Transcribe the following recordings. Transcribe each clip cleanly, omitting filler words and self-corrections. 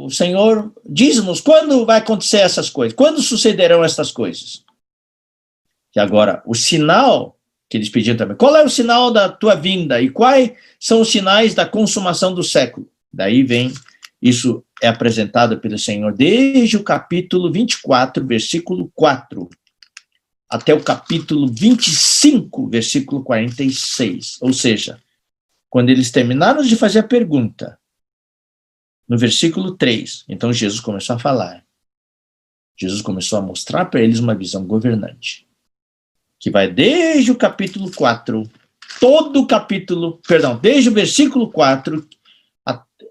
o Senhor diz-nos quando vai acontecer essas coisas, quando sucederão essas coisas. E agora, o sinal que eles pediam também, qual é o sinal da tua vinda e quais são os sinais da consumação do século? Daí vem, isso é apresentado pelo Senhor desde o capítulo 24, versículo 4, até o capítulo 25, versículo 46. Ou seja, quando eles terminaram de fazer a pergunta, no versículo 3, então Jesus começou a falar. Jesus começou a mostrar para eles uma visão governante, que vai desde o capítulo 4, todo o capítulo, perdão, desde o versículo 4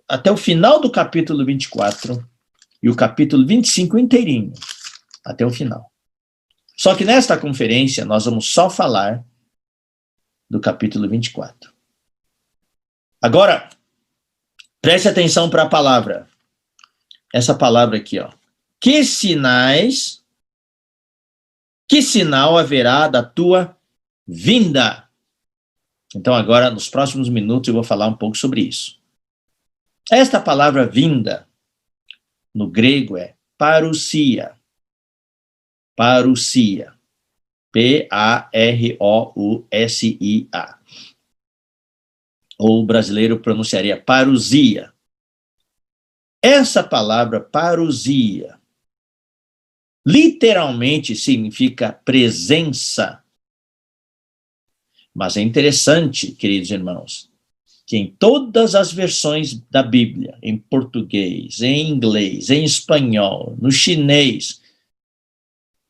até o final do capítulo 24 e o capítulo 25 inteirinho, até o final. Só que nesta conferência nós vamos só falar do capítulo 24. Agora, preste atenção para a palavra. Essa palavra aqui, ó. Que sinal haverá da tua vinda? Então agora, nos próximos minutos, eu vou falar um pouco sobre isso. Esta palavra vinda, no grego, é parousia. Parousia. P-A-R-O-U-S-I-A. Ou o brasileiro pronunciaria parousia. Essa palavra parousia literalmente significa presença. Mas é interessante, queridos irmãos, que em todas as versões da Bíblia, em português, em inglês, em espanhol, no chinês,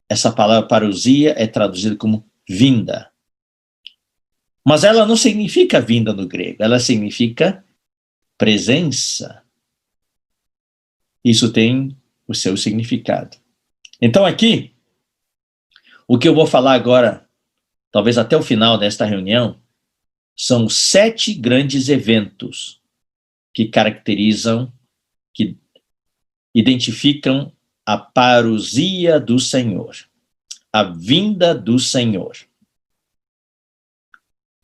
essa palavra parousia é traduzida como vinda. Mas ela não significa vinda no grego, ela significa presença. Isso tem o seu significado. Então aqui, o que eu vou falar agora, talvez até o final desta reunião, são 7 grandes eventos que caracterizam, que identificam a parousia do Senhor, a vinda do Senhor.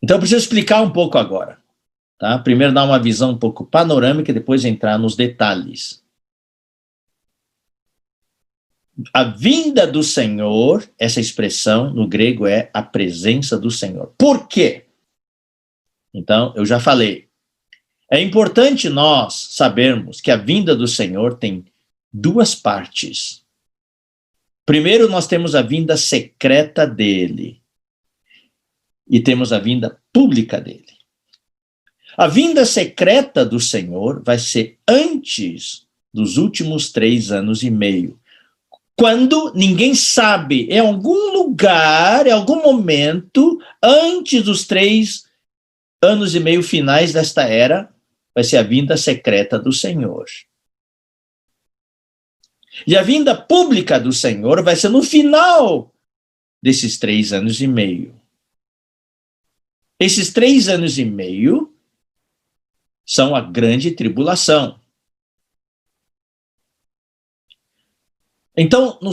Então eu preciso explicar um pouco agora, tá? Primeiro dar uma visão um pouco panorâmica e depois entrar nos detalhes. A vinda do Senhor, essa expressão no grego é a presença do Senhor. Por quê? Então, eu já falei. É importante nós sabermos que a vinda do Senhor tem 2 partes. Primeiro, nós temos a vinda secreta dele. E temos a vinda pública dele. A vinda secreta do Senhor vai ser antes dos últimos 3 anos e meio. Quando ninguém sabe, em algum lugar, em algum momento, antes dos 3 anos e meio finais desta era, vai ser a vinda secreta do Senhor. E a vinda pública do Senhor vai ser no final desses 3 anos e meio. Esses 3 anos e meio são a grande tribulação. Então, no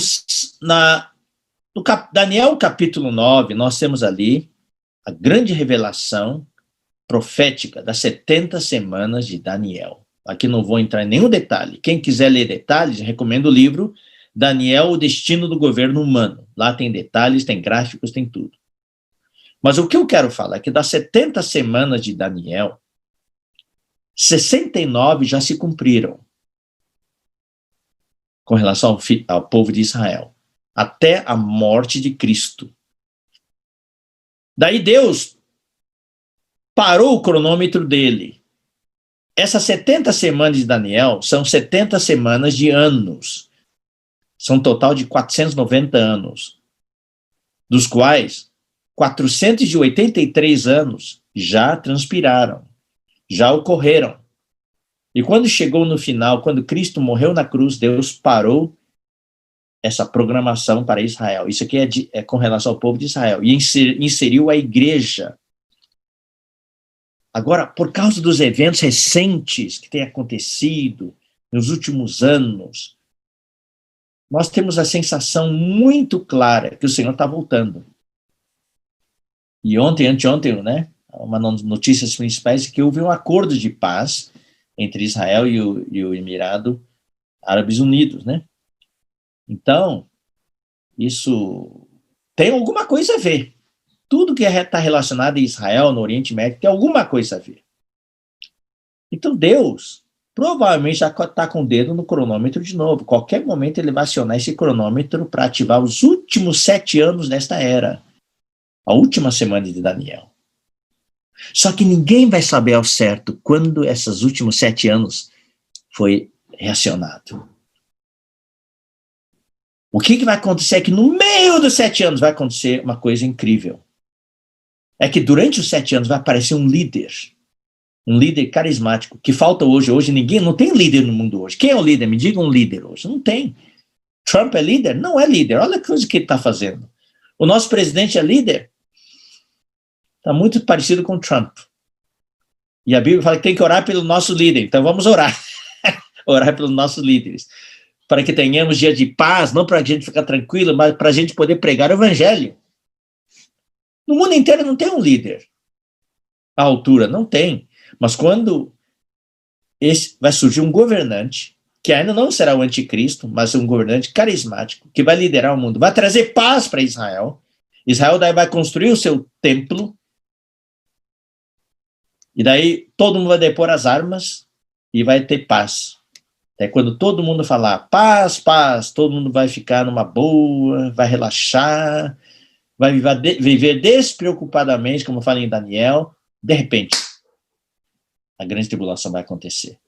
Daniel capítulo 9, nós temos ali a grande revelação profética das 70 semanas de Daniel. Aqui não vou entrar em nenhum detalhe. Quem quiser ler detalhes, recomendo o livro Daniel, o Destino do Governo Humano. Lá tem detalhes, tem gráficos, tem tudo. Mas o que eu quero falar é que das 70 semanas de Daniel, 69 já se cumpriram com relação ao povo de Israel, até a morte de Cristo. Daí Deus parou o cronômetro dele. Essas 70 semanas de Daniel são 70 semanas de anos. São um total de 490 anos, dos quais 483 anos já transpiraram, já ocorreram. E quando chegou no final, quando Cristo morreu na cruz, Deus parou essa programação para Israel. Isso aqui é com relação ao povo de Israel. E inseriu a igreja. Agora, por causa dos eventos recentes que têm acontecido nos últimos anos, nós temos a sensação muito clara que o Senhor está voltando. E anteontem, né, uma notícias principais é que houve um acordo de paz entre Israel e o Emirado Árabes Unidos, né? Então, isso tem alguma coisa a ver. Tudo que está relacionado a Israel, no Oriente Médio, tem alguma coisa a ver. Então, Deus provavelmente já está com o dedo no cronômetro de novo. Qualquer momento ele vai acionar esse cronômetro para ativar os últimos 7 anos desta era. A última semana de Daniel. Só que ninguém vai saber ao certo quando esses últimos 7 anos foi reacionado. O que vai acontecer é que no meio dos 7 anos vai acontecer uma coisa incrível. É que durante os 7 anos vai aparecer um líder carismático, que falta hoje. Hoje ninguém, não tem líder no mundo hoje. Quem é o líder? Me diga um líder hoje. Não tem. Trump é líder? Não é líder. Olha a coisa que ele está fazendo. O nosso presidente é líder? Está muito parecido com Trump. E a Bíblia fala que tem que orar pelo nosso líder. Então vamos orar. Orar pelos nossos líderes. Para que tenhamos dia de paz, não para a gente ficar tranquilo, mas para a gente poder pregar o evangelho. No mundo inteiro não tem um líder à altura, não tem. Mas quando vai surgir um governante, que ainda não será o anticristo, mas um governante carismático, que vai liderar o mundo, vai trazer paz para Israel. Israel daí vai construir o seu templo, e daí todo mundo vai depor as armas e vai ter paz. É quando todo mundo falar paz, paz, todo mundo vai ficar numa boa, vai relaxar, vai viver despreocupadamente, como fala em Daniel. De repente, a grande tribulação vai acontecer.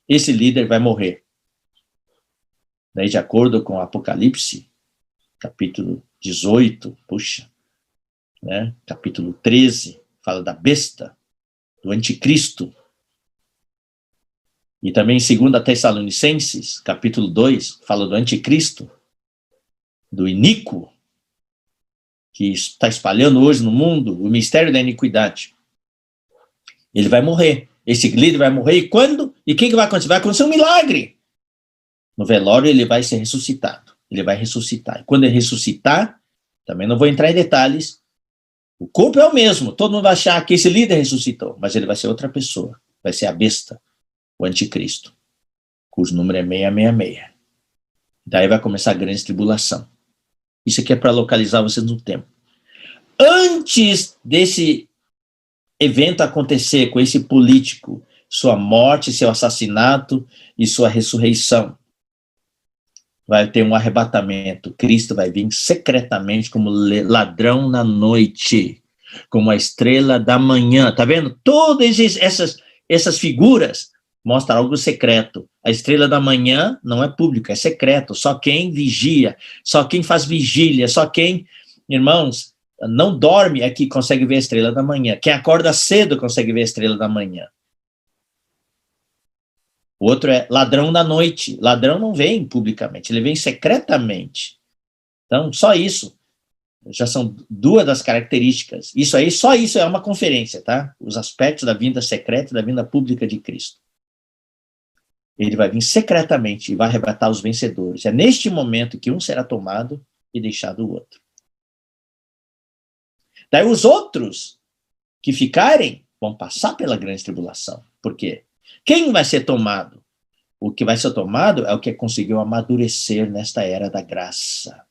Esse líder vai morrer. Daí, de acordo com Apocalipse, capítulo 18, né? Capítulo 13, fala da besta, do anticristo. E também em 2 Tessalonicenses, capítulo 2, fala do anticristo, do iníquo, que está espalhando hoje no mundo o mistério da iniquidade. Ele vai morrer. Esse líder vai morrer. E quando? E o que vai acontecer? Vai acontecer um milagre. No velório ele vai ser ressuscitado. Ele vai ressuscitar. E quando ele ressuscitar, também não vou entrar em detalhes, o corpo é o mesmo. Todo mundo vai achar que esse líder ressuscitou, mas ele vai ser outra pessoa. Vai ser a besta, o anticristo, cujo número é 666. Daí vai começar a grande tribulação. Isso aqui é para localizar vocês no tempo. Antes desse evento acontecer com esse político, sua morte, seu assassinato e sua ressurreição, vai ter um arrebatamento. Cristo vai vir secretamente como ladrão na noite, como a estrela da manhã. Tá vendo? Todas essas figuras mostram algo secreto. A estrela da manhã não é pública, é secreto. Só quem vigia, só quem faz vigília, só quem, irmãos, não dorme é que consegue ver a estrela da manhã. Quem acorda cedo consegue ver a estrela da manhã. O outro é ladrão da noite. Ladrão não vem publicamente, ele vem secretamente. Então, só isso. Já são 2 das características. Isso aí, só isso é uma conferência, tá? Os aspectos da vinda secreta e da vinda pública de Cristo. Ele vai vir secretamente e vai arrebatar os vencedores. É neste momento que um será tomado e deixado o outro. Daí os outros que ficarem vão passar pela grande tribulação. Por quê? Quem vai ser tomado? O que vai ser tomado é o que conseguiu amadurecer nesta era da graça.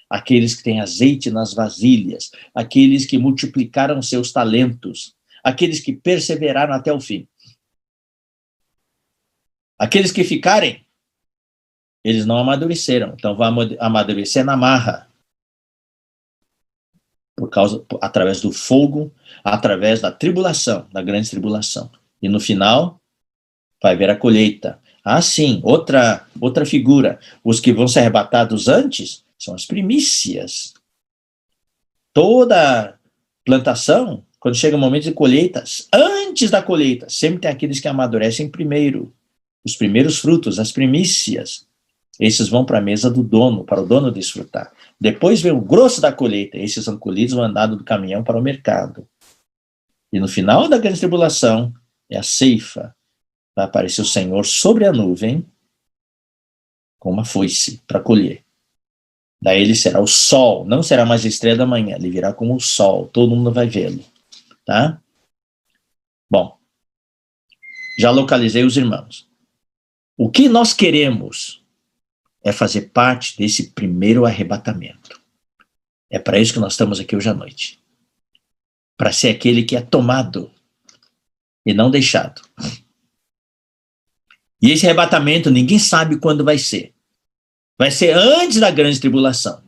Aqueles que têm azeite nas vasilhas, aqueles que multiplicaram seus talentos, aqueles que perseveraram até o fim. Aqueles que ficarem, eles não amadureceram, então vão amadurecer na marra. Através do fogo, através da tribulação, da grande tribulação. E no final, vai haver a colheita. Ah, sim, outra figura. Os que vão ser arrebatados antes são as primícias. Toda plantação, quando chega o momento de colheitas, antes da colheita, sempre tem aqueles que amadurecem primeiro. Os primeiros frutos, as primícias. Esses vão para a mesa do dono, para o dono desfrutar. Depois vem o grosso da colheita. Esses são colhidos no andado do caminhão para o mercado. E no final da grande tribulação, é a ceifa. Vai aparecer o Senhor sobre a nuvem, com uma foice para colher. Daí ele será o sol, não será mais a estrela da manhã, ele virá como o sol, todo mundo vai vê-lo. Tá? Bom, já localizei os irmãos. O que nós queremos é fazer parte desse primeiro arrebatamento. É para isso que nós estamos aqui hoje à noite. Para ser aquele que é tomado e não deixado. E esse arrebatamento ninguém sabe quando vai ser. Vai ser antes da grande tribulação.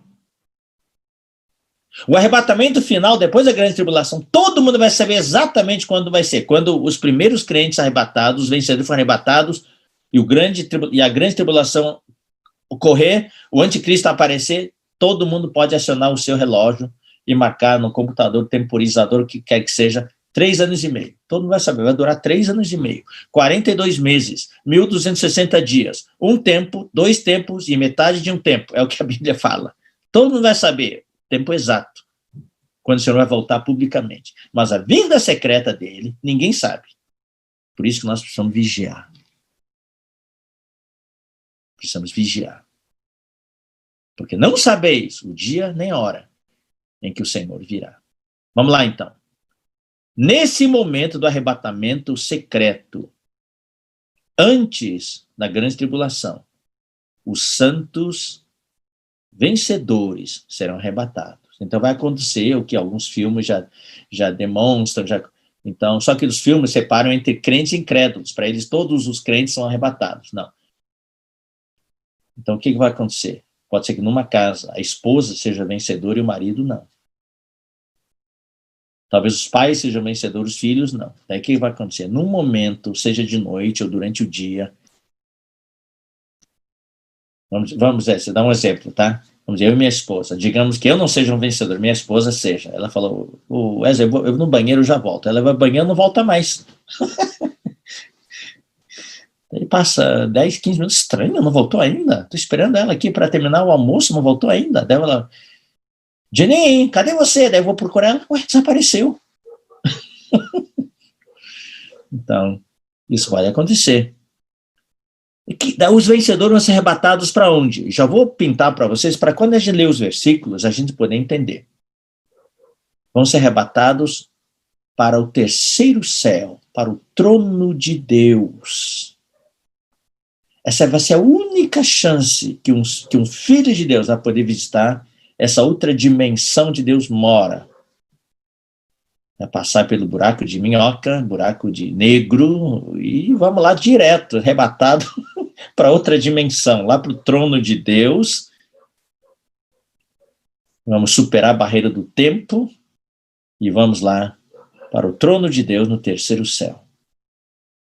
O arrebatamento final, depois da grande tribulação, todo mundo vai saber exatamente quando vai ser. Quando os primeiros crentes arrebatados, os vencedores foram arrebatados, e a grande tribulação ocorrer, o anticristo aparecer, todo mundo pode acionar o seu relógio e marcar no computador, temporizador, o que quer que seja, 3 anos e meio. Todo mundo vai saber, vai durar 3 anos e meio, 42 meses, 1.260 dias, 1 tempo, 2 tempos e metade de um tempo, é o que a Bíblia fala. Todo mundo vai saber, tempo exato, quando o Senhor vai voltar publicamente. Mas a vinda secreta dele, ninguém sabe. Por isso que nós precisamos vigiar. Precisamos vigiar. Porque não sabeis o dia nem a hora em que o Senhor virá. Vamos lá, então. Nesse momento do arrebatamento secreto, antes da grande tribulação, os santos vencedores serão arrebatados. Então vai acontecer o que alguns filmes já demonstram. Então, só que os filmes separam entre crentes e incrédulos. Para eles, todos os crentes são arrebatados. Não. Então, o que vai acontecer? Pode ser que numa casa a esposa seja vencedora e o marido não. Talvez os pais sejam vencedores, os filhos não. Daí o que vai acontecer? Num momento, seja de noite ou durante o dia. Vamos dar um exemplo, tá? Vamos dizer, eu e minha esposa. Digamos que eu não seja um vencedor, minha esposa seja. Ela falou, Wesley, eu no banheiro já volto. Ela vai ao banheiro e não volta mais. Aí passa 10, 15 minutos, estranho, não voltou ainda? Estou esperando ela aqui para terminar o almoço, não voltou ainda. Daí ela, Jenny, cadê você? Daí eu vou procurar ela, ué, desapareceu. Então, isso vai acontecer. Os vencedores vão ser arrebatados para onde? Já vou pintar para vocês, para quando a gente ler os versículos, a gente poder entender. Vão ser arrebatados para o terceiro céu, para o trono de Deus. Essa vai ser a única chance que um filho de Deus vai poder visitar essa outra dimensão de Deus mora. Vai passar pelo buraco de minhoca, buraco de negro, e vamos lá direto, arrebatado para outra dimensão, lá para o trono de Deus. Vamos superar a barreira do tempo e vamos lá para o trono de Deus no terceiro céu.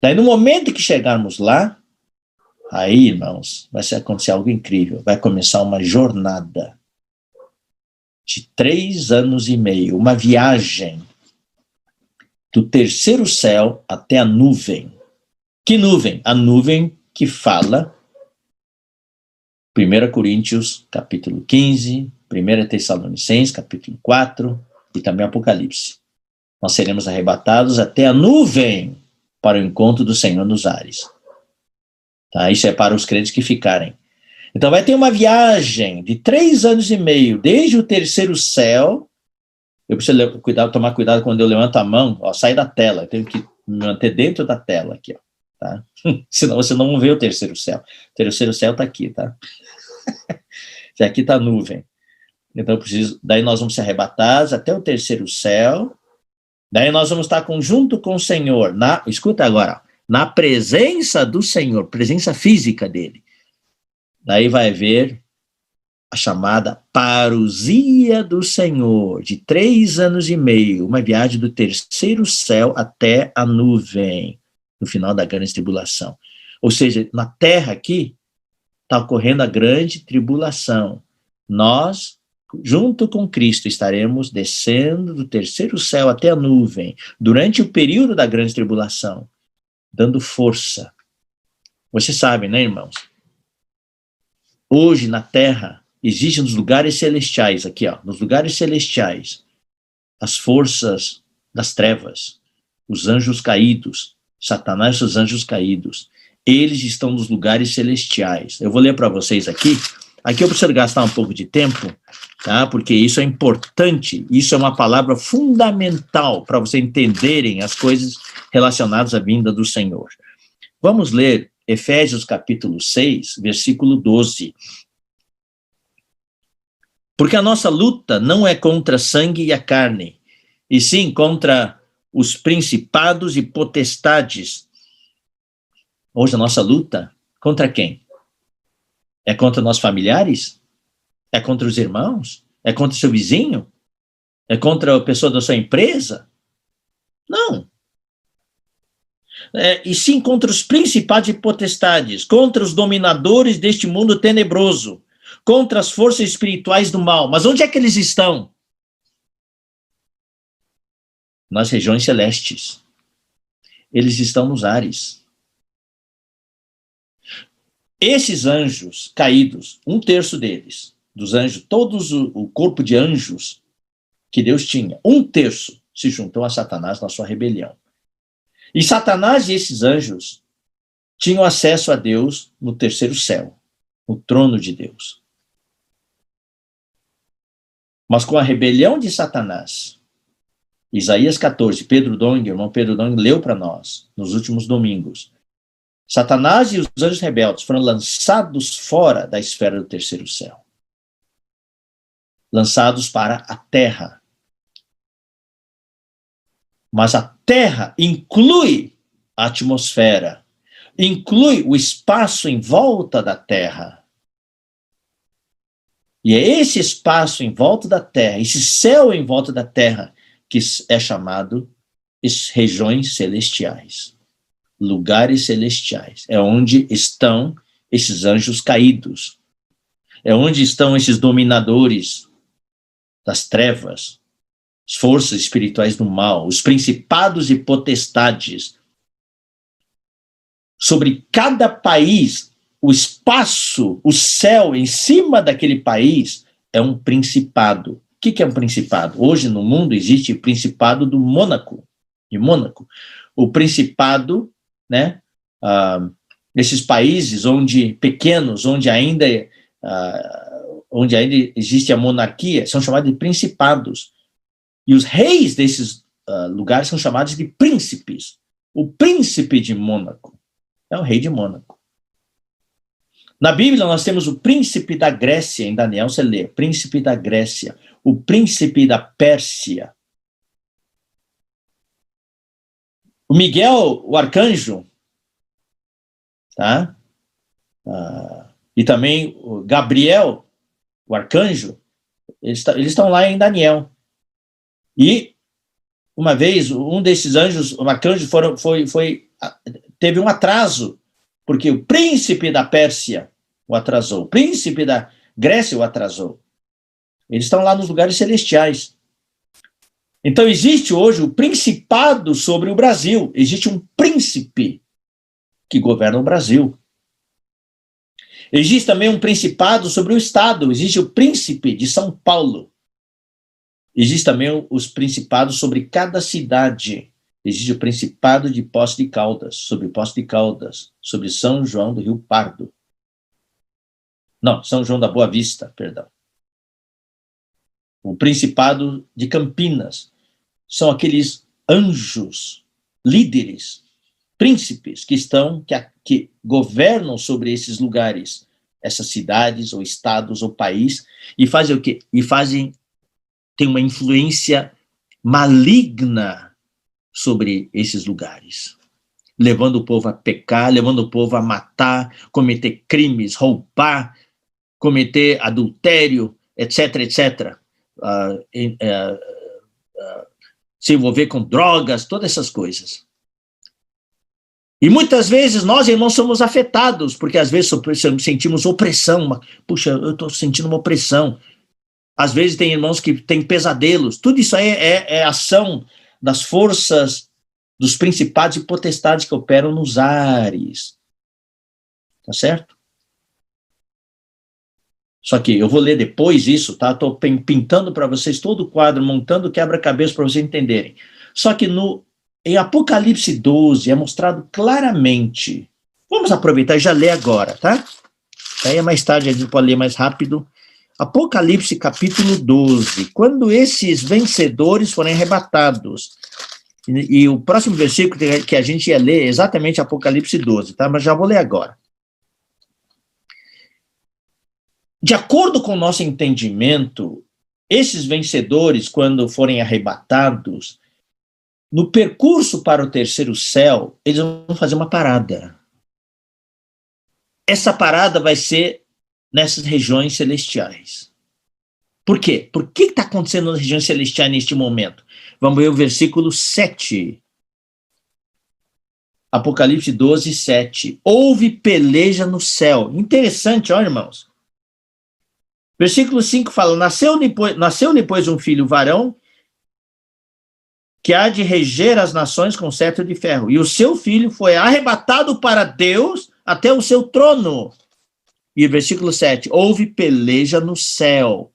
Daí, no momento que chegarmos lá, aí, irmãos, vai acontecer algo incrível. Vai começar uma jornada de 3 anos e meio, uma viagem do terceiro céu até a nuvem. Que nuvem? A nuvem que fala 1 Coríntios, capítulo 15, 1 Tessalonicenses, capítulo 4 e também Apocalipse. Nós seremos arrebatados até a nuvem para o encontro do Senhor nos ares. Tá? Isso é para os crentes que ficarem. Então vai ter uma viagem de 3 anos e meio, desde o terceiro céu. Eu preciso tomar cuidado quando eu levanto a mão, ó, sai da tela, eu tenho que me manter dentro da tela aqui, ó, tá? Senão você não vê o terceiro céu. O terceiro céu está aqui, tá? Aqui está a nuvem. Então daí nós vamos ser arrebatados até o terceiro céu. Daí nós vamos estar junto com o Senhor, escuta agora, na presença do Senhor, presença física dele. Daí vai haver a chamada parousia do Senhor, de 3 anos e meio, uma viagem do terceiro céu até a nuvem, no final da grande tribulação. Ou seja, na terra aqui, está ocorrendo a grande tribulação. Nós, junto com Cristo, estaremos descendo do terceiro céu até a nuvem, durante o período da grande tribulação, dando força. Vocês sabem, né, irmãos? Hoje, na terra, existem nos lugares celestiais, aqui, ó, nos lugares celestiais, as forças das trevas, os anjos caídos, Satanás e os anjos caídos. Eles estão nos lugares celestiais. Eu vou ler para vocês aqui. Aqui eu preciso gastar um pouco de tempo, tá? Porque isso é importante, isso é uma palavra fundamental para vocês entenderem as coisas relacionadas à vinda do Senhor. Vamos ler Efésios capítulo 6, versículo 12. Porque a nossa luta não é contra sangue e a carne, e sim contra os principados e potestades. Hoje a nossa luta, contra quem? É contra nossos familiares? É contra os irmãos? É contra o seu vizinho? É contra a pessoa da sua empresa? Não. E sim contra os principados e potestades, contra os dominadores deste mundo tenebroso, contra as forças espirituais do mal. Mas onde é que eles estão? Nas regiões celestes. Eles estão nos ares. Esses anjos caídos, 1/3 deles, dos anjos, todos o corpo de anjos que Deus tinha, 1/3 se juntou a Satanás na sua rebelião. E Satanás e esses anjos tinham acesso a Deus no 3º céu, no trono de Deus. Mas com a rebelião de Satanás, Isaías 14, irmão Pedro Dong leu para nós nos últimos domingos, Satanás e os anjos rebeldes foram lançados fora da esfera do 3º céu. Lançados para a terra. Mas a terra inclui a atmosfera, inclui o espaço em volta da terra. E é esse espaço em volta da terra, esse céu em volta da terra, que é chamado regiões celestiais. Lugares celestiais. É onde estão esses anjos caídos. É onde estão esses dominadores das trevas, as forças espirituais do mal, os principados e potestades. Sobre cada país, o espaço, o céu em cima daquele país é um principado. O que é um principado? Hoje no mundo existe o principado de Mônaco. O principado, né? Esses países pequenos, onde ainda existe a monarquia, são chamados de principados. E os reis desses lugares são chamados de príncipes. O príncipe de Mônaco é o rei de Mônaco. Na Bíblia nós temos o príncipe da Grécia, em Daniel você lê, príncipe da Grécia, o príncipe da Pérsia. O Miguel, o arcanjo, tá? E também o Gabriel, o arcanjo, eles estão lá em Daniel. E uma vez, um desses anjos, o arcanjo, teve um atraso, porque o príncipe da Pérsia o atrasou, o príncipe da Grécia o atrasou. Eles estão lá nos lugares celestiais. Então existe hoje o principado sobre o Brasil, existe um príncipe que governa o Brasil. Existe também um principado sobre o Estado, existe o príncipe de São Paulo. Existe também os principados sobre cada cidade. Existe o principado de Poços de Caldas, sobre São João do Rio Pardo. Não, São João da Boa Vista, perdão. O principado de Campinas. São aqueles anjos, líderes, príncipes que governam sobre esses lugares, essas cidades, ou estados, ou país, e fazem o quê? Tem uma influência maligna sobre esses lugares, levando o povo a pecar, levando o povo a matar, cometer crimes, roubar, cometer adultério, etc, etc. Se envolver com drogas, todas essas coisas. E muitas vezes nós, irmãos, somos afetados, porque às vezes sentimos opressão. Puxa, eu estou sentindo uma opressão. Às vezes tem irmãos que têm pesadelos. Tudo isso aí é ação das forças, dos principados e potestades que operam nos ares. Tá certo? Só que eu vou ler depois isso, tá? Estou pintando para vocês todo o quadro, montando quebra-cabeça para vocês entenderem. Só que em Apocalipse 12 é mostrado claramente. Vamos aproveitar e já ler agora, tá? Aí mais tarde a gente pode ler mais rápido. Apocalipse capítulo 12. Quando esses vencedores forem arrebatados, E o próximo versículo que a gente ia ler é exatamente Apocalipse 12, tá? Mas já vou ler agora. De acordo com o nosso entendimento, esses vencedores, quando forem arrebatados, no percurso para o terceiro céu, eles vão fazer uma parada. Essa parada vai ser nessas regiões celestiais. Por quê? Por que está acontecendo nas regiões celestiais neste momento? Vamos ver o versículo 7. Apocalipse 12, 7. Houve peleja no céu. Interessante, ó, irmãos. Versículo 5 fala, nasceu depois um filho varão, que há de reger as nações com cetro de ferro. E o seu filho foi arrebatado para Deus até o seu trono. E versículo 7, houve peleja no céu.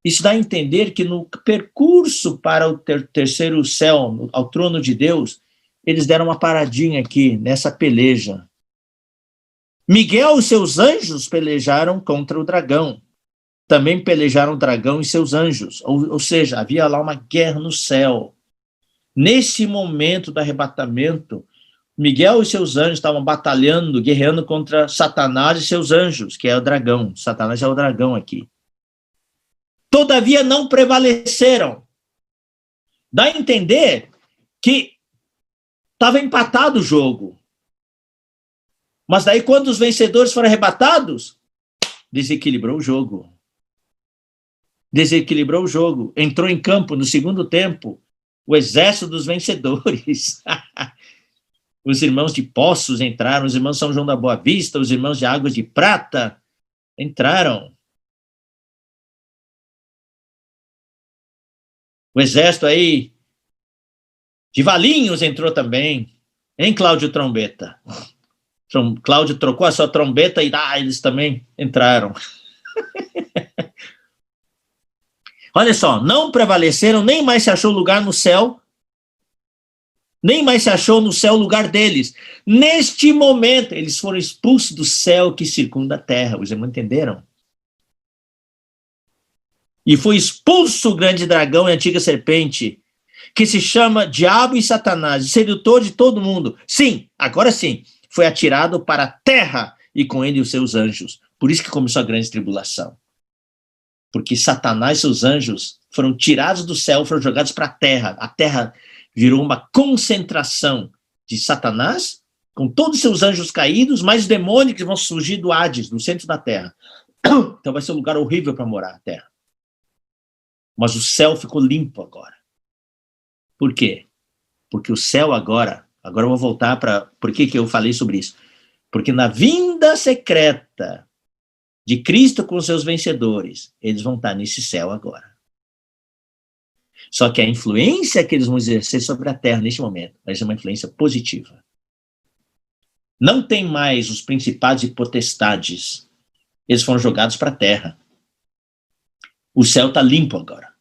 Isso dá a entender que no percurso para o terceiro céu, ao trono de Deus, eles deram uma paradinha aqui, nessa peleja. Miguel e seus anjos pelejaram contra o dragão. Também pelejaram o dragão e seus anjos. Ou seja, havia lá uma guerra no céu. Nesse momento do arrebatamento, Miguel e seus anjos estavam batalhando, guerreando contra Satanás e seus anjos, que é o dragão. Satanás é o dragão aqui. Todavia não prevaleceram. Dá a entender que estava empatado o jogo. Mas daí, quando os vencedores foram arrebatados, desequilibrou o jogo. Desequilibrou o jogo. Entrou em campo no segundo tempo o exército dos vencedores. Os irmãos de Poços entraram, os irmãos São João da Boa Vista, os irmãos de Águas de Prata entraram. O exército aí de Valinhos entrou também. Hein, Cláudio Trombeta? Cláudio trocou a sua trombeta e eles também entraram. Olha só, não prevaleceram, nem mais se achou lugar no céu, nem mais se achou no céu o lugar deles. Neste momento, eles foram expulsos do céu que circunda a terra. Os irmãos entenderam? E foi expulso o grande dragão e a antiga serpente, que se chama Diabo e Satanás, sedutor de todo mundo. Sim, agora sim, foi atirado para a terra e com ele os seus anjos. Por isso que começou a grande tribulação. Porque Satanás e seus anjos foram tirados do céu, foram jogados para a terra. A terra virou uma concentração de Satanás, com todos os seus anjos caídos, mais demônios que vão surgir do Hades, no centro da terra. Então vai ser um lugar horrível para morar, a terra. Mas o céu ficou limpo agora. Por quê? Porque o céu agora eu vou voltar para... Por que eu falei sobre isso? Porque na vinda secreta de Cristo com os seus vencedores, eles vão estar nesse céu agora. Só que a influência que eles vão exercer sobre a terra neste momento vai ser uma influência positiva. Não tem mais os principados e potestades. Eles foram jogados para a terra. O céu está limpo agora.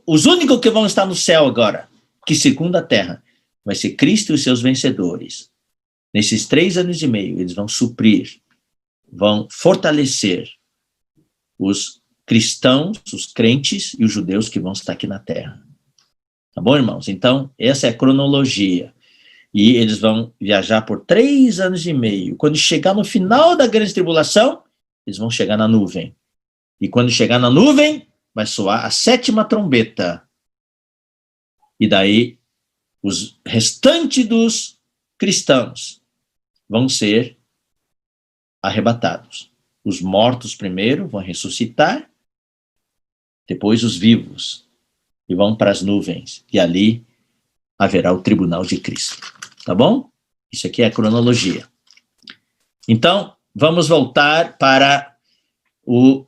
Os únicos que vão estar no céu agora, que circunda a terra, vai ser Cristo e os seus vencedores. Nesses 3 anos e meio, eles vão suprir, vão fortalecer os cristãos, os crentes e os judeus que vão estar aqui na terra. Tá bom, irmãos? Então, essa é a cronologia. E eles vão viajar por 3 anos e meio. Quando chegar no final da grande tribulação, eles vão chegar na nuvem. E quando chegar na nuvem, vai soar a 7ª trombeta. E daí, os restantes dos cristãos vão ser arrebatados. Os mortos primeiro vão ressuscitar, depois os vivos, e vão para as nuvens. E ali haverá o tribunal de Cristo. Tá bom? Isso aqui é a cronologia. Então, vamos voltar para o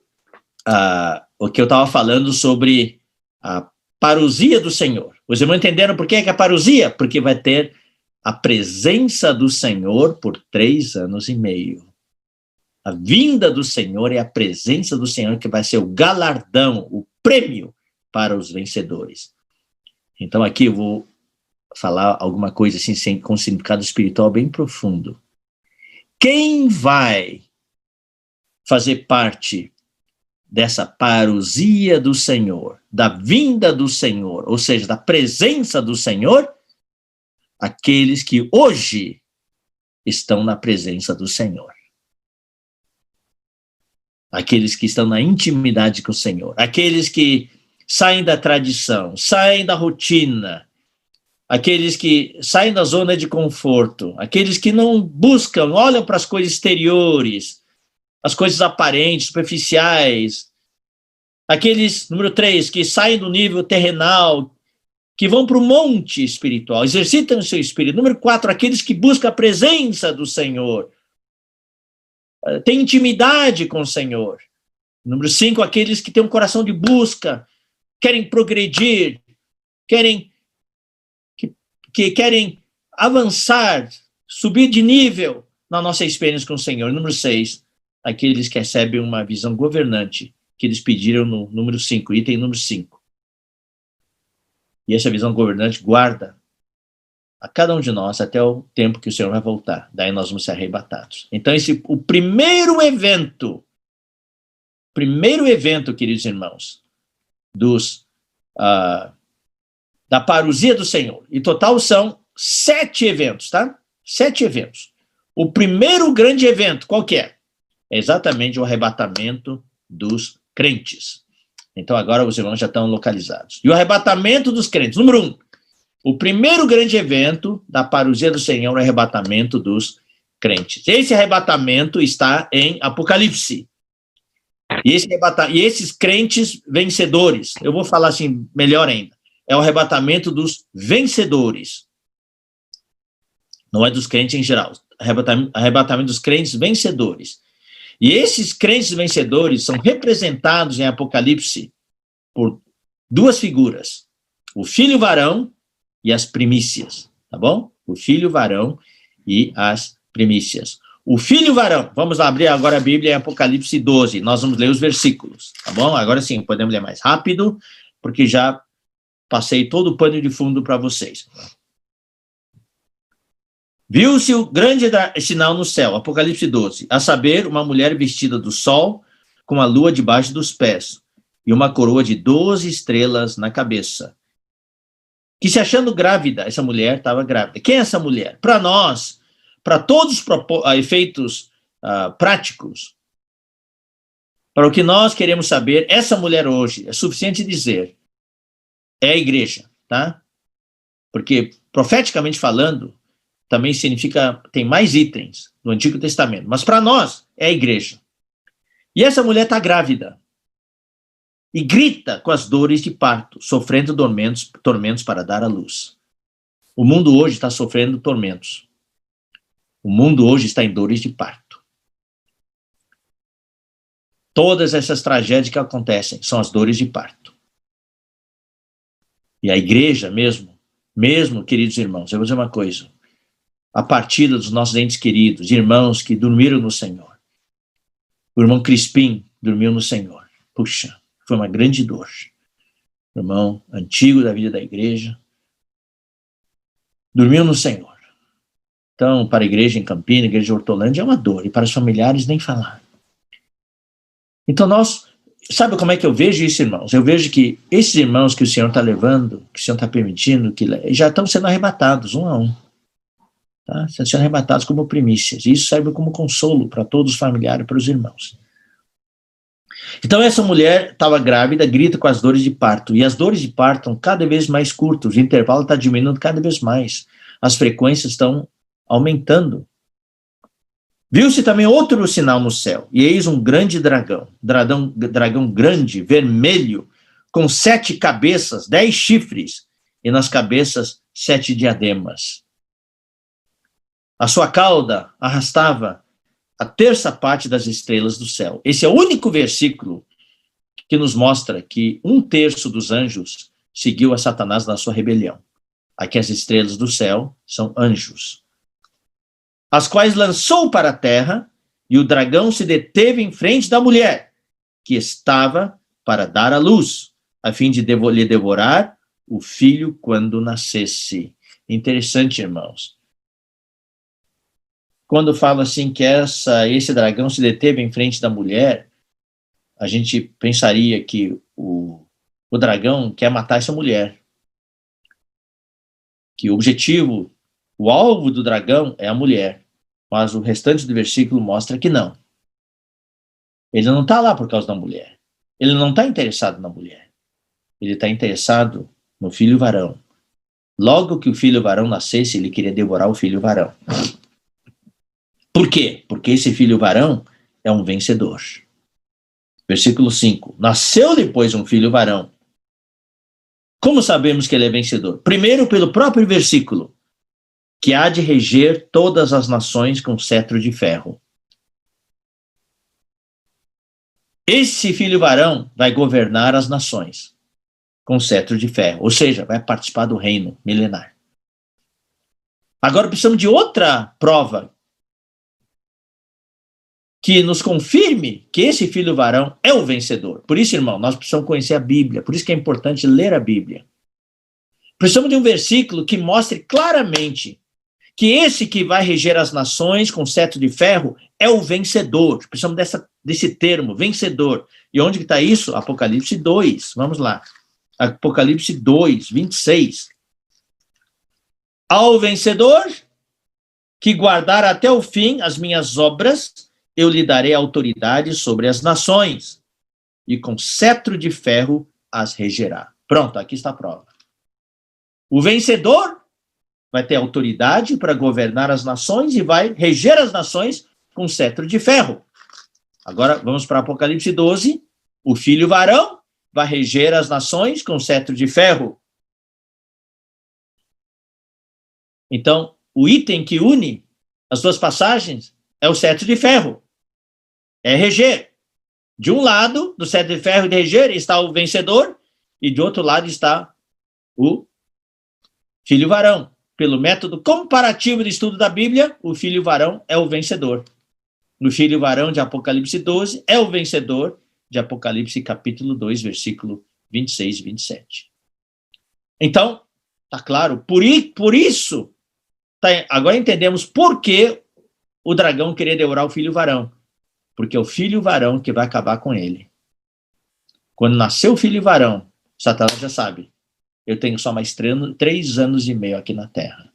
que eu estava falando sobre a parousia do Senhor. Os irmãos entenderam por que é a parousia? Porque vai ter a presença do Senhor por 3 anos e meio. A vinda do Senhor é a presença do Senhor que vai ser o galardão, o prêmio para os vencedores. Então aqui eu vou falar alguma coisa assim com significado espiritual bem profundo. Quem vai fazer parte dessa parousia do Senhor, da vinda do Senhor, ou seja, da presença do Senhor, aqueles que hoje estão na presença do Senhor. Aqueles que estão na intimidade com o Senhor. Aqueles que saem da tradição, saem da rotina. Aqueles que saem da zona de conforto. Aqueles que não buscam, olham para as coisas exteriores, as coisas aparentes, superficiais. Aqueles, número 3, que saem do nível terrenal, que vão para o monte espiritual, exercitam o seu espírito. Número 4, aqueles que buscam a presença do Senhor, têm intimidade com o Senhor. Número 5, aqueles que têm um coração de busca, querem progredir, querem avançar, subir de nível na nossa experiência com o Senhor. Número 6, aqueles que recebem uma visão governante, que eles pediram no número 5, item número 5. E essa visão governante guarda a cada um de nós até o tempo que o Senhor vai voltar. Daí nós vamos ser arrebatados. Então, o primeiro evento, queridos irmãos, da parousia do Senhor. E total são 7 eventos, tá? 7 eventos. O primeiro grande evento, qual que é? É exatamente o arrebatamento dos crentes. Então agora os irmãos já estão localizados. E o arrebatamento dos crentes. Número 1. O primeiro grande evento da parousia do Senhor é o arrebatamento dos crentes. Esse arrebatamento está em Apocalipse. E esses crentes vencedores, eu vou falar assim melhor ainda, é o arrebatamento dos vencedores. Não é dos crentes em geral. Arrebatamento dos crentes vencedores. E esses crentes vencedores são representados em Apocalipse por 2 figuras. O filho varão e as primícias, tá bom? O filho varão e as primícias. O filho varão, vamos abrir agora a Bíblia em Apocalipse 12, nós vamos ler os versículos, tá bom? Agora sim, podemos ler mais rápido, porque já passei todo o pano de fundo para vocês. Viu-se o grande sinal no céu, Apocalipse 12, a saber, uma mulher vestida do sol, com a lua debaixo dos pés, e uma coroa de 12 estrelas na cabeça. Que se achando grávida, essa mulher estava grávida. Quem é essa mulher? Para nós, para todos os efeitos práticos, para o que nós queremos saber, essa mulher hoje, é suficiente dizer, é a igreja, tá? Porque, profeticamente falando, também significa, tem mais itens no Antigo Testamento, mas para nós é a igreja. E essa mulher está grávida e grita com as dores de parto, sofrendo tormentos para dar à luz. O mundo hoje está sofrendo tormentos. O mundo hoje está em dores de parto. Todas essas tragédias que acontecem são as dores de parto. E a igreja mesmo, queridos irmãos, eu vou dizer uma coisa, a partida dos nossos entes queridos, irmãos que dormiram no Senhor. O irmão Crispim dormiu no Senhor. Puxa, foi uma grande dor. O irmão antigo da vida da igreja dormiu no Senhor. Então, para a igreja em Campinas, a igreja de Hortolândia, é uma dor. E para os familiares, nem falar. Então, sabe como é que eu vejo isso, irmãos? Eu vejo que esses irmãos que o Senhor está levando, que o Senhor está permitindo, que já estão sendo arrebatados, um a um. Tá? Sendo arrebatados como primícias. E isso serve como consolo para todos os familiares e para os irmãos. Então essa mulher estava grávida, grita com as dores de parto. E as dores de parto estão cada vez mais curtas. O intervalo está diminuindo cada vez mais. As frequências estão aumentando. Viu-se também outro sinal no céu. E eis um grande dragão grande, vermelho, com 7 cabeças, 10 chifres. E nas cabeças 7 diademas. A sua cauda arrastava a 1/3 parte das estrelas do céu. Esse é o único versículo que nos mostra que 1/3 dos anjos seguiu a Satanás na sua rebelião. Aqui as estrelas do céu são anjos, as quais lançou para a terra, e o dragão se deteve em frente da mulher, que estava para dar à luz, a fim de lhe devorar o filho quando nascesse. Interessante, irmãos. Quando fala assim que esse dragão se deteve em frente da mulher, a gente pensaria que o dragão quer matar essa mulher. Que o objetivo, o alvo do dragão é a mulher. Mas o restante do versículo mostra que não. Ele não está lá por causa da mulher. Ele não está interessado na mulher. Ele está interessado no filho varão. Logo que o filho varão nascesse, ele queria devorar o filho varão. Por quê? Porque esse filho varão é um vencedor. Versículo 5. Nasceu-lhe, pois, um filho varão. Como sabemos que ele é vencedor? Primeiro, pelo próprio versículo, que há de reger todas as nações com cetro de ferro. Esse filho varão vai governar as nações com cetro de ferro, ou seja, vai participar do reino milenar. Agora precisamos de outra prova que nos confirme que esse filho varão é o vencedor. Por isso, irmão, nós precisamos conhecer a Bíblia, por isso que é importante ler a Bíblia. Precisamos de um versículo que mostre claramente que esse que vai reger as nações com cetro de ferro é o vencedor. Precisamos desse termo, vencedor. E onde está isso? Apocalipse 2. Vamos lá. Apocalipse 2, 26. Ao vencedor que guardar até o fim as minhas obras, eu lhe darei autoridade sobre as nações, e com cetro de ferro as regerá. Pronto, aqui está a prova. O vencedor vai ter autoridade para governar as nações e vai reger as nações com cetro de ferro. Agora, vamos para Apocalipse 12. O filho varão vai reger as nações com cetro de ferro. Então, o item que une as duas passagens é o cetro de ferro. É reger. De um lado, do cetro de ferro de reger, está o vencedor, e de outro lado está o filho varão. Pelo método comparativo de estudo da Bíblia, o filho varão é o vencedor. O filho varão de Apocalipse 12 é o vencedor de Apocalipse capítulo 2, versículo 26 e 27. Então, tá claro, por isso, agora entendemos por que o dragão queria devorar o filho varão. Porque é o filho varão que vai acabar com ele. Quando nasceu o filho varão, Satanás já sabe, eu tenho só mais 3 anos e meio aqui na Terra.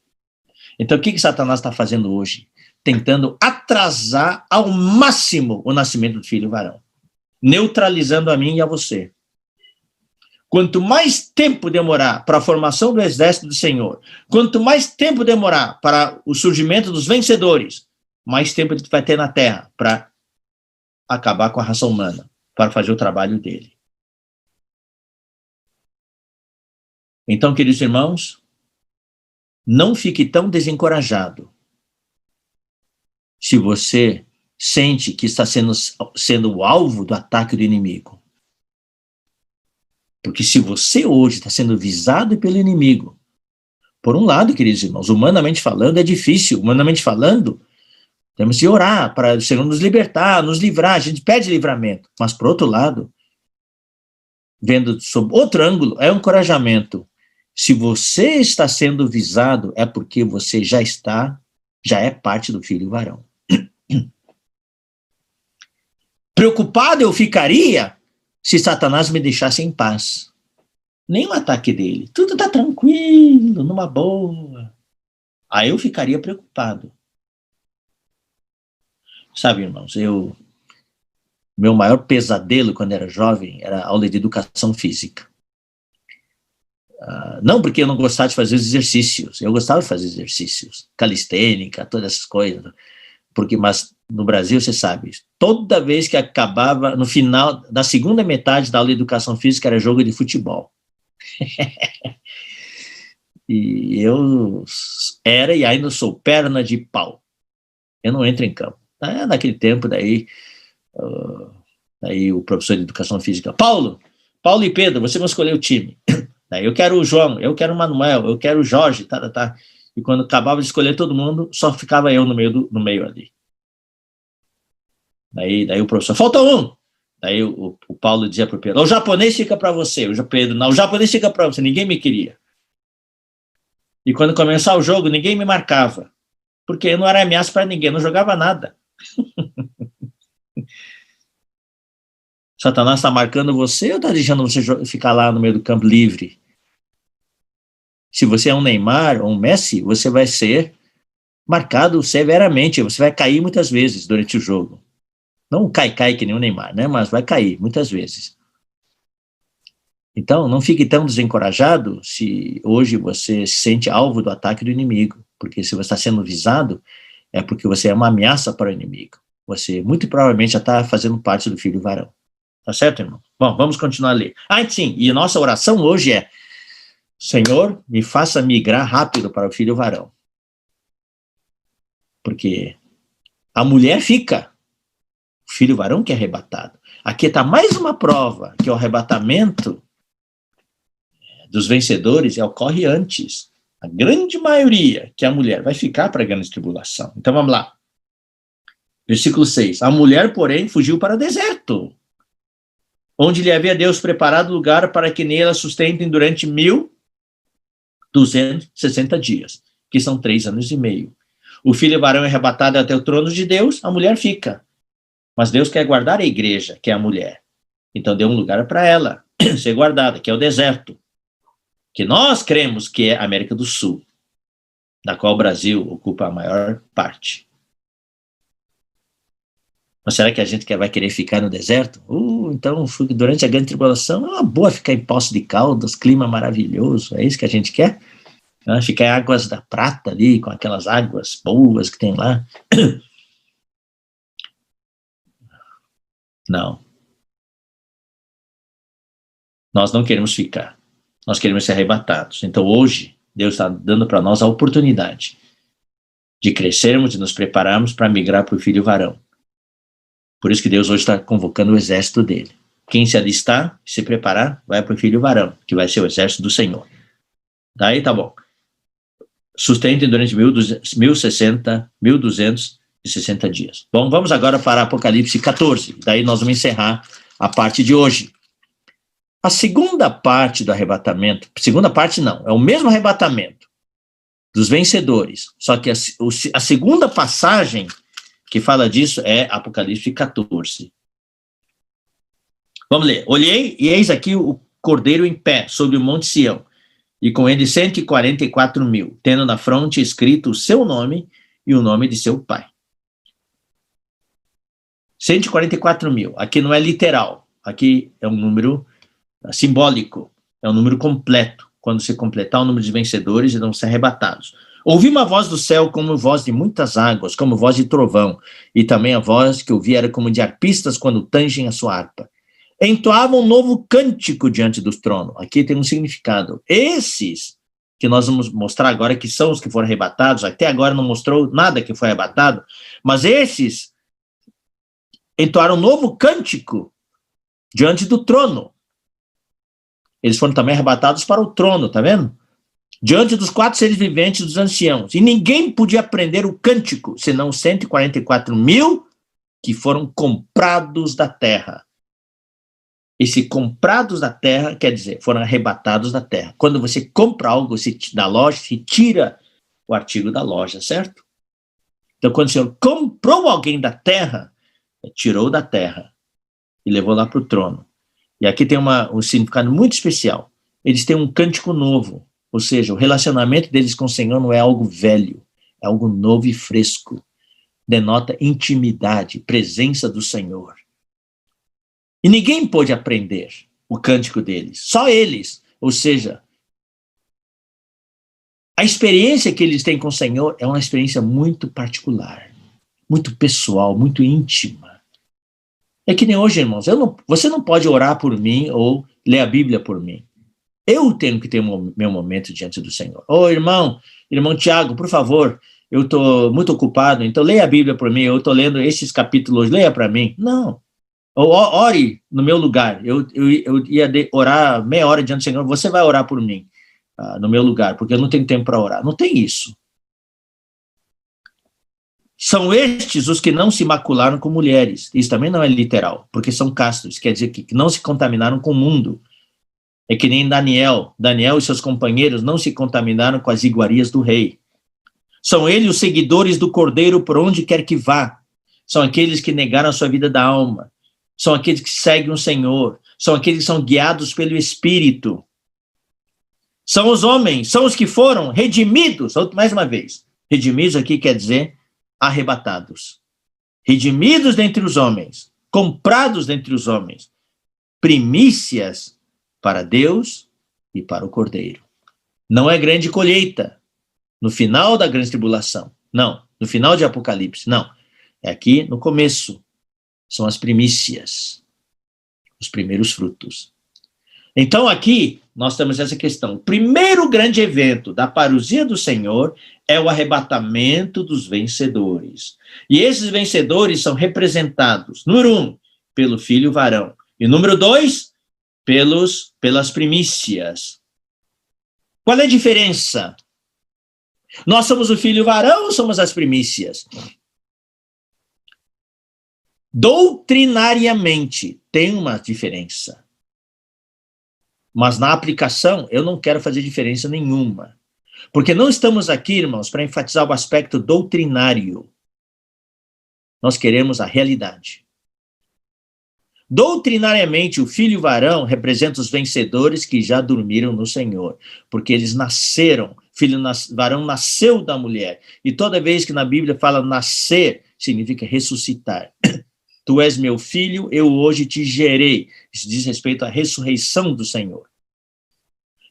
Então o que Satanás está fazendo hoje? Tentando atrasar ao máximo o nascimento do filho varão. Neutralizando a mim e a você. Quanto mais tempo demorar para a formação do exército do Senhor, quanto mais tempo demorar para o surgimento dos vencedores, mais tempo ele vai ter na Terra para acabar com a raça humana, para fazer o trabalho dele. Então, queridos irmãos, não fique tão desencorajado se você sente que está sendo o alvo do ataque do inimigo. Porque se você hoje está sendo visado pelo inimigo, por um lado, queridos irmãos, humanamente falando é difícil, humanamente falando, temos que orar para o Senhor nos libertar, nos livrar, a gente pede livramento. Mas, por outro lado, vendo sob outro ângulo, é um encorajamento. Se você está sendo visado, é porque você já é parte do filho varão. Preocupado eu ficaria se Satanás me deixasse em paz. Nenhum ataque dele. Tudo está tranquilo, numa boa. Aí eu ficaria preocupado. Sabe, irmãos, meu maior pesadelo quando era jovem era a aula de educação física. Não porque eu não gostava de fazer os exercícios, eu gostava de fazer exercícios, calistênica, todas essas coisas, mas no Brasil, você sabe, toda vez que acabava, no final da segunda metade da aula de educação física era jogo de futebol. E eu era e ainda sou perna de pau. Eu não entro em campo. Naquele tempo, daí o professor de educação física, Paulo e Pedro, vocês vão escolher o time. Daí eu quero o João, eu quero o Manuel, eu quero o Jorge, tá. E quando acabava de escolher todo mundo, só ficava eu no meio ali. Daí o professor, falta um. Daí o Paulo dizia para o Pedro, o japonês fica para você. O Pedro, não, o japonês fica para você, ninguém me queria. E quando começava o jogo, ninguém me marcava. Porque eu não era ameaça para ninguém, não jogava nada. Satanás está marcando você ou está deixando você ficar lá no meio do campo livre? Se você é um Neymar ou um Messi, você vai ser marcado severamente, você vai cair muitas vezes durante o jogo. Não cai que nem o Neymar, né? Mas vai cair muitas vezes. Então, não fique tão desencorajado se hoje você se sente alvo do ataque do inimigo, porque se você está sendo visado, é porque você é uma ameaça para o inimigo. Você muito provavelmente já está fazendo parte do filho varão. Tá certo, irmão? Bom, vamos continuar a ler. Sim, e a nossa oração hoje é: Senhor, me faça migrar rápido para o filho varão. Porque a mulher fica, o filho varão que é arrebatado. Aqui está mais uma prova que o arrebatamento dos vencedores ocorre antes. A grande maioria, que a mulher, vai ficar para a grande tribulação. Então vamos lá. Versículo 6. A mulher, porém, fugiu para o deserto, onde lhe havia Deus preparado lugar para que nele a sustentem durante 1260 dias, que são 3 anos e meio. O filho varão é arrebatado até o trono de Deus, a mulher fica. Mas Deus quer guardar a igreja, que é a mulher. Então deu um lugar para ela ser guardada, que é o deserto, que nós cremos que é a América do Sul, da qual o Brasil ocupa a maior parte. Mas será que a gente vai querer ficar no deserto? Então, durante a grande tribulação, é uma boa ficar em Poços de Caldas, clima maravilhoso, é isso que a gente quer? Ficar em Águas da Prata ali, com aquelas águas boas que tem lá. Não. Nós não queremos ficar. Nós queremos ser arrebatados. Então, hoje, Deus está dando para nós a oportunidade de crescermos, de nos prepararmos para migrar para o filho varão. Por isso que Deus hoje está convocando o exército dele. Quem se alistar, se preparar, vai para o filho varão, que vai ser o exército do Senhor. Daí tá bom. Sustentem durante 1260 dias. Bom, vamos agora para Apocalipse 14. Daí nós vamos encerrar a parte de hoje. A segunda parte do arrebatamento, segunda parte não, é o mesmo arrebatamento dos vencedores, só que a segunda passagem que fala disso é Apocalipse 14. Vamos ler. Olhei e eis aqui o Cordeiro em pé sobre o Monte Sião, e com ele 144.000, tendo na fronte escrito o seu nome e o nome de seu pai. 144.000. Aqui não é literal. Aqui é um número simbólico. É um número completo. Quando se completar o número de vencedores, eles vão ser arrebatados. Ouvi uma voz do céu como voz de muitas águas, como voz de trovão, e também a voz que ouvi era como de arpistas quando tangem a sua harpa. Entoavam um novo cântico diante do trono. Aqui tem um significado. Esses que nós vamos mostrar agora, que são os que foram arrebatados, até agora não mostrou nada que foi arrebatado, mas esses entoaram um novo cântico diante do trono. Eles foram também arrebatados para o trono, tá vendo? Diante dos 4 seres viventes dos anciãos. E ninguém podia aprender o cântico, senão 144.000 que foram comprados da terra. Esse comprados da terra quer dizer, foram arrebatados da terra. Quando você compra algo da loja, se tira o artigo da loja, certo? Então, quando o Senhor comprou alguém da terra, tirou da terra e levou lá para o trono. E aqui tem um significado muito especial. Eles têm um cântico novo, ou seja, o relacionamento deles com o Senhor não é algo velho, é algo novo e fresco. Denota intimidade, presença do Senhor. E ninguém pôde aprender o cântico deles, só eles. Ou seja, a experiência que eles têm com o Senhor é uma experiência muito particular, muito pessoal, muito íntima. É que nem hoje, irmãos, você não pode orar por mim ou ler a Bíblia por mim. Eu tenho que ter meu momento diante do Senhor. Irmão Tiago, por favor, eu estou muito ocupado, então leia a Bíblia por mim, eu estou lendo esses capítulos, leia para mim. Não. Ore no meu lugar. Eu ia orar meia hora diante do Senhor, você vai orar por mim no meu lugar, porque eu não tenho tempo para orar. Não tem isso. São estes os que não se macularam com mulheres. Isso também não é literal, porque são castos, quer dizer que não se contaminaram com o mundo. É que nem Daniel e seus companheiros não se contaminaram com as iguarias do rei. São eles os seguidores do Cordeiro por onde quer que vá. São aqueles que negaram a sua vida da alma, são aqueles que seguem o Senhor, são aqueles que são guiados pelo Espírito. São os homens, são os que foram redimidos, mais uma vez, redimidos aqui quer dizer arrebatados. Redimidos dentre os homens, comprados dentre os homens, primícias para Deus e para o Cordeiro. Não é grande colheita no final da grande tribulação, não, no final de Apocalipse, não. É aqui no começo, são as primícias, os primeiros frutos. Então aqui nós temos essa questão. O primeiro grande evento da parousia do Senhor é o arrebatamento dos vencedores. E esses vencedores são representados, número 1, pelo filho varão. E número 2, pelas primícias. Qual é a diferença? Nós somos o filho varão ou somos as primícias? Doutrinariamente tem uma diferença. Mas na aplicação eu não quero fazer diferença nenhuma. Porque não estamos aqui, irmãos, para enfatizar o aspecto doutrinário. Nós queremos a realidade. Doutrinariamente, o filho varão representa os vencedores que já dormiram no Senhor, porque eles nasceram, varão nasceu da mulher. E toda vez que na Bíblia fala nascer, significa ressuscitar. Tu és meu filho, eu hoje te gerei. Isso diz respeito à ressurreição do Senhor.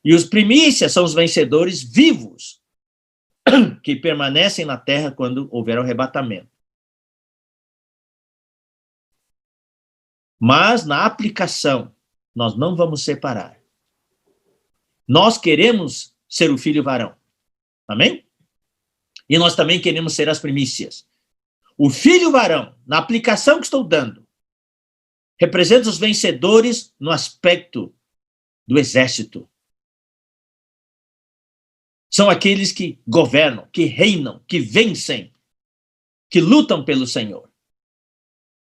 E os primícias são os vencedores vivos, que permanecem na terra quando houver o arrebatamento. Mas na aplicação, nós não vamos separar. Nós queremos ser o filho varão. Amém? E nós também queremos ser as primícias. O filho varão, na aplicação que estou dando, representa os vencedores no aspecto do exército. São aqueles que governam, que reinam, que vencem, que lutam pelo Senhor.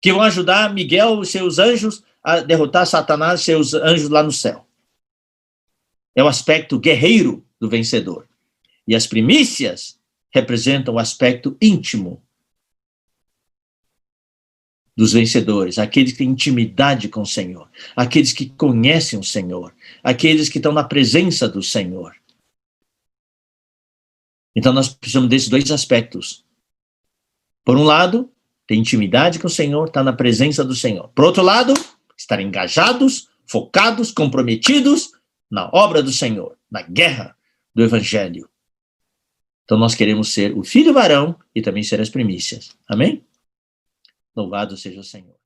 Que vão ajudar Miguel e seus anjos a derrotar Satanás e seus anjos lá no céu. É o aspecto guerreiro do vencedor. E as primícias representam o aspecto íntimo dos vencedores, aqueles que têm intimidade com o Senhor, aqueles que conhecem o Senhor, aqueles que estão na presença do Senhor. Então nós precisamos desses dois aspectos. Por um lado, ter intimidade com o Senhor, estar na presença do Senhor. Por outro lado, estar engajados, focados, comprometidos na obra do Senhor, na guerra do Evangelho. Então nós queremos ser o filho varão e também ser as primícias. Amém? Louvado seja o Senhor.